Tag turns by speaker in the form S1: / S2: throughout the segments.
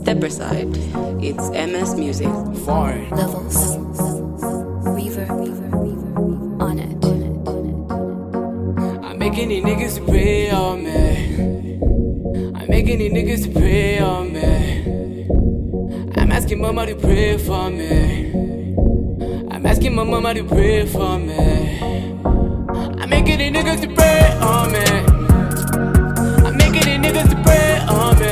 S1: Stepper side, it's MS Music.
S2: Foreign
S3: levels, reverb on it.
S2: I'm making these niggas to pray on me. I'm making these niggas to pray on me. I'm asking mama to pray for me. I'm asking my mama to pray for me. I'm making these niggas to pray on me. I'm making these niggas to pray on me.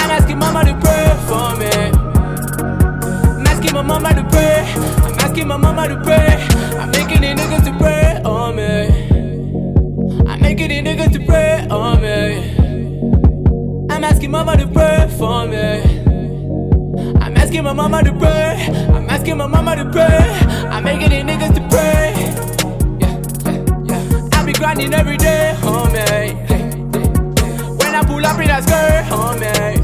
S2: I'm asking mama to pray for me. I'm asking my mama to pray. I'm asking my mama to pray. I'm making these niggas to pray on me. I'm making these niggas to pray on me. I'm asking mama to pray for me. I'm asking my mama to pray. I'm asking my mama to pray. I'm making these niggas to pray. I be grinding every day, homie. When I pull up in that skirt, homie.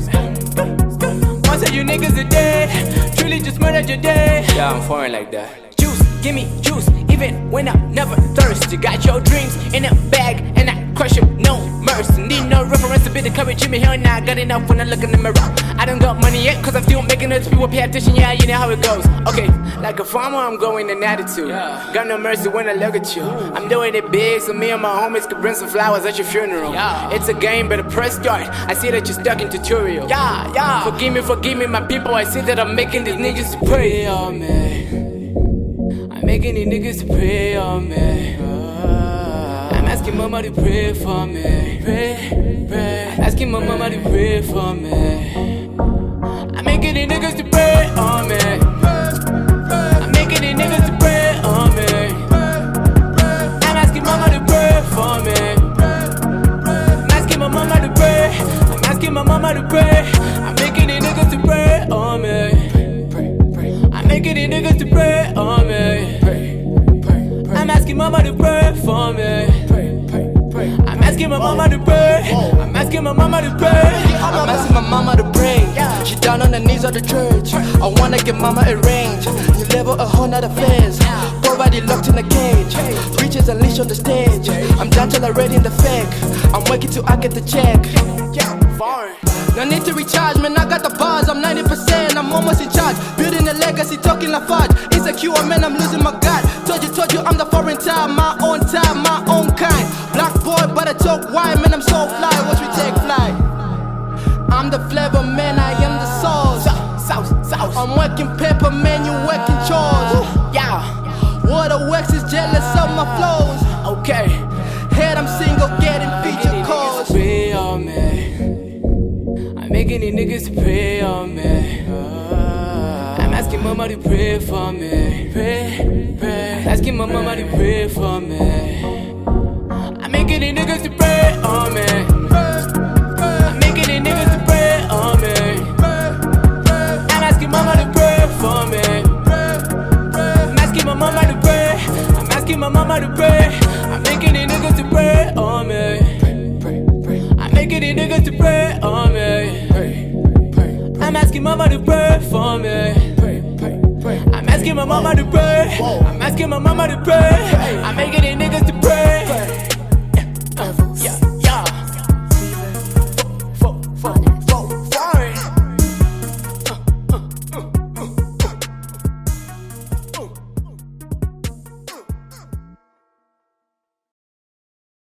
S2: Once of you niggas a day, truly just murdered your day. Yeah, I'm foreign like that. Juice, give me juice, even when I'm never thirsty. Got your dreams in a bag and I crush them, no mercy. Need no reference to be the courage in me here now. Got enough when I look in the mirror. I don't got money yet, cause I'm still making it. People pay attention, yeah, you know how it goes. Okay, like a farmer, I'm going in attitude. Got no mercy when I look at you. I'm doing it big, so me and my homies could bring some flowers at your funeral. It's a game, better press start. I see that you're stuck in tutorial. Forgive me, my people. I see that I'm making these niggas to pray on me. I'm making these niggas to pray on me. I'm asking mama to pray for me. Pray. I'm asking my mama to pray for me. I'm making these niggas to pray on me. I'm making these niggas to pray on me. I'm asking mama to pray for me. I'm asking my mama to pray. I'm asking my mama to pray. I'm making these niggas to pray on me. I'm making these niggas to pray on me. I'm asking mama to pray for me. I'm asking my mama to pray. I'm asking my mama to pray.
S4: I'm asking my mama to pray. She down on the knees of the church. I wanna get mama arranged. New level, a whole nother phase. Poverty locked in a cage. Preachers unleashed on the stage. I'm down till I'm ready in the fake. I'm working till I get the check. No need to recharge, man, I got the bars. I'm 90%, I'm almost in charge. Building a legacy, talking like fudge. Insecure, man, I'm losing my god. Told you, I'm the foreign type. My own kind. Black boy, but I talk white, man, I'm so fly. Watch me take flight. I'm the flavor, man, I am the sauce. I'm working paper, man, you working chores. Water works is jealous of my flows.
S2: Okay.
S4: Head, I'm single, getting feature calls.
S2: Pray on me. I'm making these niggas to pray on me. I'm asking mama to pray for me. Pray. Asking my mama to pray for me. I'm making these niggas to pray on me. I'm making these niggas to pray on me. I'm asking mama to pray for me. I'm asking my mama to pray. I'm asking my mama to pray. I'm making these niggas to pray on me. I'm making these niggas to pray on me. I'm asking mama to pray for me. I'm asking my mama to pray. I'm asking my mama to pray. I'm making these niggas